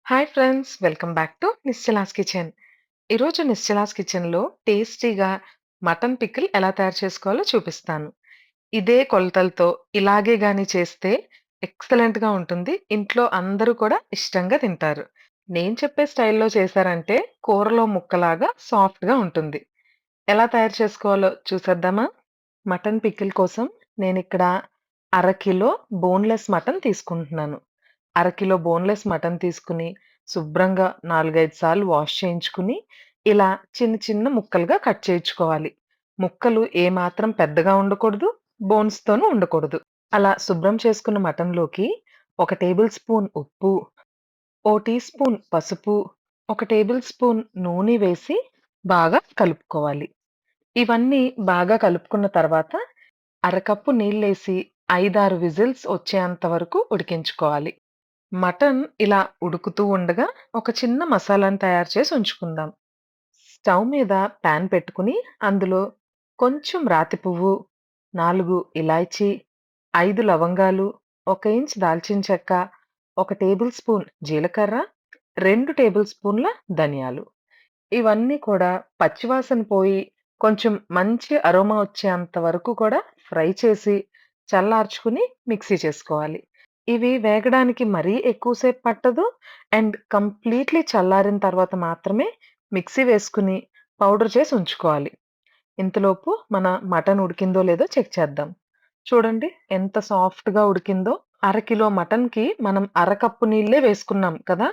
Hi friends! Welcome back to Nischala's kitchen. ఈరోజు నిశ్చలాస్ కిచెన్‌లో టేస్టీగా మటన్ పికిల్ ఎలా తయారు చేసుకోవాలో చూపిస్తాను. ఇదే కొలతలతో ఇలాగే గాని చేస్తే ఎక్సలెంట్‌గా ఉంటుంది. ఇంట్లో అందరూ కూడా ఇష్టంగా తింటారు. నేను చెప్పే స్టైల్‌లో చేశారంటే కూరలో ముక్కలాగా సాఫ్ట్‌గా ఉంటుంది. ఎలా తయారు చేసుకోవాలో చూసేద్దామా? మటన్ పికిల్ కోసం నేనిక్కడ అరకిలో బోన్‌లెస్ మటన్ తీసుకుంటున్నాను. అరకిలో బోన్‌లెస్ మటన్ తీసుకొని, శుభ్రంగా 4, 5 సార్లు వాష్ చేయించుకుని, ఇలా చిన్న చిన్న ముక్కలుగా కట్ చేయించుకోవాలి. ముక్కలు ఏమాత్రం పెద్దగా ఉండకూడదు, బోన్స్‌తోనూ ఉండకూడదు. అలా శుభ్రం చేసుకున్న మటన్‌లోకి ఒక టేబుల్ స్పూన్ ఉప్పు, ఓ టీ స్పూన్ పసుపు, ఒక టేబుల్ స్పూన్ నూనె వేసి బాగా కలుపుకోవాలి. ఇవన్నీ బాగా కలుపుకున్న తర్వాత అరకప్పు నీళ్ళేసి 5, 6 విజిల్స్ వచ్చేంత వరకు ఉడికించుకోవాలి. మటన్ ఇలా ఉడుకుతూ ఉండగా ఒక చిన్న మసాలాను తయారు చేసి ఉంచుకుందాం. స్టవ్ మీద పాన్ పెట్టుకుని అందులో కొంచెం రాతి పువ్వు, 4 ఇలాయచీ, 5 లవంగాలు, 1 ఇంచ్ దాల్చిన చెక్క, ఒక టేబుల్ స్పూన్ జీలకర్ర, 2 టేబుల్ స్పూన్ల ధనియాలు. ఇవన్నీ కూడా పచ్చివాసన పోయి కొంచెం మంచి అరోమా వచ్చేంత వరకు కూడా ఫ్రై చేసి చల్లార్చుకుని మిక్సీ చేసుకోవాలి. ఇవి వేగడానికి మరీ ఎక్కువ సేపు పట్టదు. అండ్ కంప్లీట్‌లీ చల్లారిన తర్వాత మాత్రమే మిక్సీ వేసుకొని పౌడర్ చేసి ఉంచుకోవాలి. ఇంతలోపు మన మటన్ ఉడికిందో లేదో చెక్ చేద్దాం. చూడండి ఎంత సాఫ్ట్‌గా ఉడికిందో. అరకిలో మటన్‌కి మనం అరకప్పు నీళ్ళే వేసుకున్నాం కదా!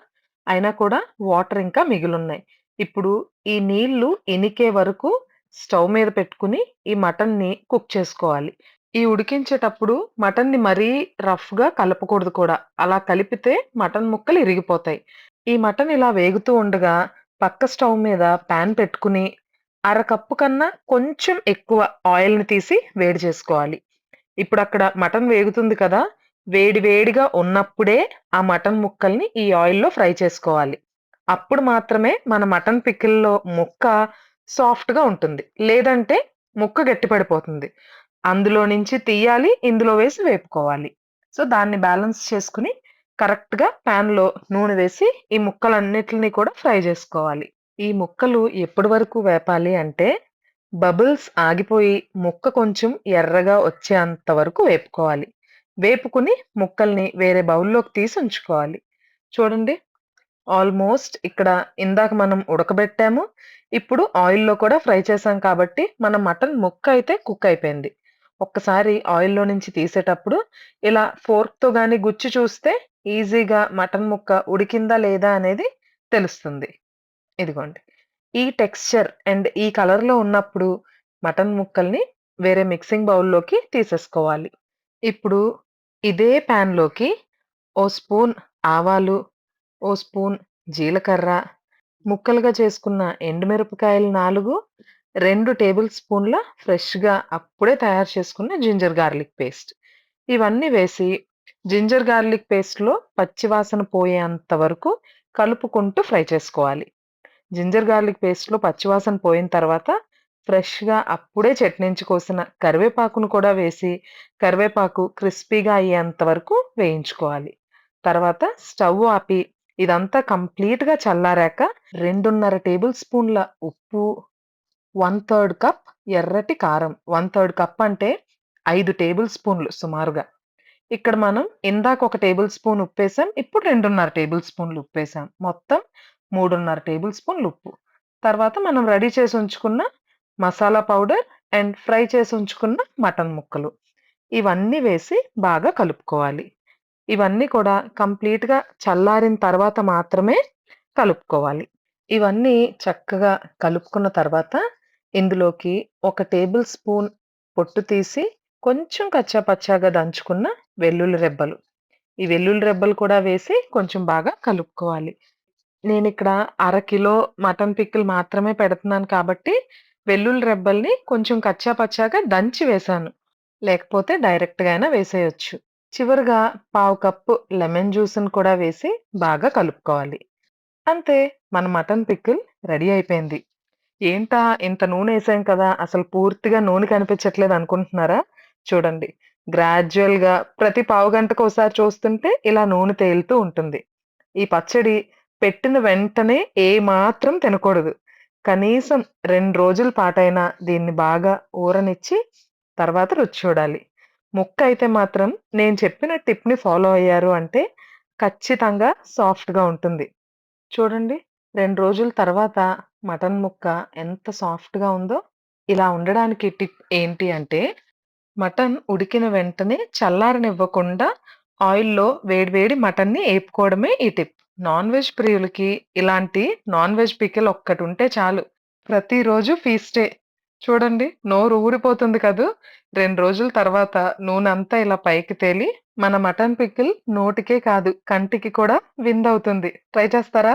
అయినా కూడా వాటర్ ఇంకా మిగిలున్నాయి. ఇప్పుడు ఈ నీళ్లు ఇనికే వరకు స్టవ్ మీద పెట్టుకొని ఈ మటన్‌ని కుక్ చేసుకోవాలి. ఈ ఉడికించేటప్పుడు మటన్‌ని మరీ రఫ్‌గా కలపకూడదు కూడా. అలా కలిపితే మటన్ ముక్కలు ఇరిగిపోతాయి. ఈ మటన్ ఇలా వేగుతూ ఉండగా పక్క స్టవ్ మీద పాన్ పెట్టుకుని అరకప్పు కన్నా కొంచెం ఎక్కువ ఆయిల్‌ని తీసి వేడి చేసుకోవాలి. ఇప్పుడక్కడ మటన్ వేగుతుంది కదా! వేడి వేడిగా ఉన్నప్పుడే ఆ మటన్ ముక్కల్ని ఈ ఆయిల్‌లో ఫ్రై చేసుకోవాలి. అప్పుడు మాత్రమే మన మటన్ పికిల్‌లో ముక్క సాఫ్ట్‌గా ఉంటుంది. లేదంటే ముక్క గట్టిపడిపోతుంది. అందులో నుంచి తీయాలి, ఇందులో వేసి వేపుకోవాలి. సో, దాన్ని బ్యాలెన్స్ చేసుకొని కరెక్ట్‌గా పాన్‌లో నూనె వేసి ఈ ముక్కలన్నిటిని కూడా ఫ్రై జేసుకోవాలి. ఈ ముక్కలు ఎప్పటి వరకు వేపాలి అంటే బబుల్స్ ఆగిపోయి ముక్క కొంచెం ఎర్రగా వచ్చేంత వరకు వేపుకోవాలి. వేపుకుని ముక్కల్ని వేరే బౌల్‌లోకి తీసి ఉంచుకోవాలి. చూడండి ఆల్మోస్ట్ ఇక్కడ ఇందాక మనం ఉడకబెట్టాము. ఇప్పుడు ఆయిల్‌లో కూడా ఫ్రై చేశాం కాబట్టి మన మటన్ ముక్క అయితే కుక్ అయిపోయింది. ఒక్కసారి ఆయిల్‌లో నుంచి తీసేటప్పుడు ఇలా ఫోర్క్‌తో గాని గుచ్చి చూస్తే ఈజీగా మటన్ ముక్క ఉడికిందా లేదా అనేది తెలుస్తుంది. ఇదిగోండి. ఈ టెక్స్చర్ అండ్ ఈ కలర్‌లో ఉన్నప్పుడు మటన్ ముక్కల్ని వేరే మిక్సింగ్ బౌల్‌లోకి తీసేసుకోవాలి. ఇప్పుడు ఇదే పాన్‌లోకి ఓ స్పూన్ ఆవాలు, ఓ స్పూన్ జీలకర్ర, ముక్కలుగా చేసుకున్న ఎండుమిరపకాయలు 4, 2 టేబుల్ స్పూన్ల ఫ్రెష్‌గా అప్పుడే తయారు చేసుకున్న జింజర్ గార్లిక్ పేస్ట్. ఇవన్నీ వేసి జింజర్ గార్లిక్ పేస్ట్‌లో పచ్చి వాసన పోయేంత వరకు కలుపుకుంటూ ఫ్రై చేసుకోవాలి. జింజర్ గార్లిక్ పేస్ట్‌లో పచ్చివాసన పోయిన తర్వాత ఫ్రెష్‌గా అప్పుడే చట్నీంచి కోసిన కరివేపాకును కూడా వేసి, కరివేపాకు క్రిస్పీగా అయ్యేంత వరకు వేయించుకోవాలి. తర్వాత స్టవ్ ఆపి ఇదంతా కంప్లీట్‌గా చల్లారాక 2:30 టేబుల్ స్పూన్ల ఉప్పు, 1/3 కప్ ఎర్రటి కారం. 1/3 కప్ అంటే 5 టేబుల్ స్పూన్లు సుమారుగా. ఇక్కడ మనం ఇందాక ఒక టేబుల్ స్పూన్ ఉప్పేసాం. ఇప్పుడు 2:30 టేబుల్ స్పూన్లు ఉప్పేసాం. మొత్తం 3:30 టేబుల్ స్పూన్లు ఉప్పు. తర్వాత మనం రెడీ చేసి ఉంచుకున్న మసాలా పౌడర్ అండ్ ఫ్రై చేసి ఉంచుకున్న మటన్ ముక్కలు. ఇవన్నీ వేసి బాగా కలుపుకోవాలి. ఇవన్నీ కూడా కంప్లీట్‌గా చల్లారిన తర్వాత మాత్రమే కలుపుకోవాలి. ఇవన్నీ చక్కగా కలుపుకున్న తర్వాత ఇందులోకి ఒక టేబుల్ స్పూన్ పొట్టు తీసి కొంచెం కచ్చా పచ్చాగా దంచుకున్న వెల్లుల్లి రెబ్బలు. ఈ వెల్లుల్లి రెబ్బలు కూడా వేసి కొంచెం బాగా కలుపుకోవాలి. నేనిక్కడ అరకిలో మటన్ పికిల్ మాత్రమే పెడుతున్నాను కాబట్టి వెల్లుల్లి రెబ్బల్ని కొంచెం కచ్చా పచ్చాగా దంచి వేశాను. లేకపోతే డైరెక్ట్‌గా అయినా వేసేయొచ్చు. చివరగా పావు కప్పు లెమన్ జ్యూస్‌ని కూడా వేసి బాగా కలుపుకోవాలి. అంతే మన మటన్ పికిల్ రెడీ అయిపోయింది. ఏంటా ఇంత నూనెసాం కదా! అసలు పూర్తిగా నూనె కనిపించట్లేదు అనుకుంటున్నారా? చూడండి. గ్రాడ్యుయల్‌గా ప్రతి పావుగంటకోసారి చూస్తుంటే ఇలా నూనె తేలుతూ ఉంటుంది. ఈ పచ్చడి పెట్టిన వెంటనే ఏమాత్రం తినకూడదు. కనీసం 2 రోజుల పాటైనా దీన్ని బాగా ఊరనిచ్చి తర్వాత రుచి చూడాలి. ముక్క అయితే మాత్రం నేను చెప్పిన టిప్‌ని ఫాలో అయ్యారు అంటే ఖచ్చితంగా సాఫ్ట్‌గా ఉంటుంది. చూడండి 2 రోజుల తర్వాత మటన్ ముక్క ఎంత సాఫ్ట్‌గా ఉందో. ఇలా ఉండడానికి టిప్ ఏంటి అంటే మటన్ ఉడికిన వెంటనే చల్లారనివ్వకుండా ఆయిల్‌లో వేడి వేడి మటన్‌ని ఏపుకోవడమే ఈ టిప్. నాన్ వెజ్ ప్రియులకి ఇలాంటి నాన్ వెజ్ పికిల్ ఒక్కటుంటే చాలు. ప్రతిరోజు ఫీస్టే. చూడండి నోరు ఊరిపోతుంది కదూ! 2 రోజుల తర్వాత నూనంతా ఇలా పైకి తేలి మన మటన్ పికిల్ నోటికే కాదు కంటికి కూడా విందవుతుంది. ట్రై చేస్తారా?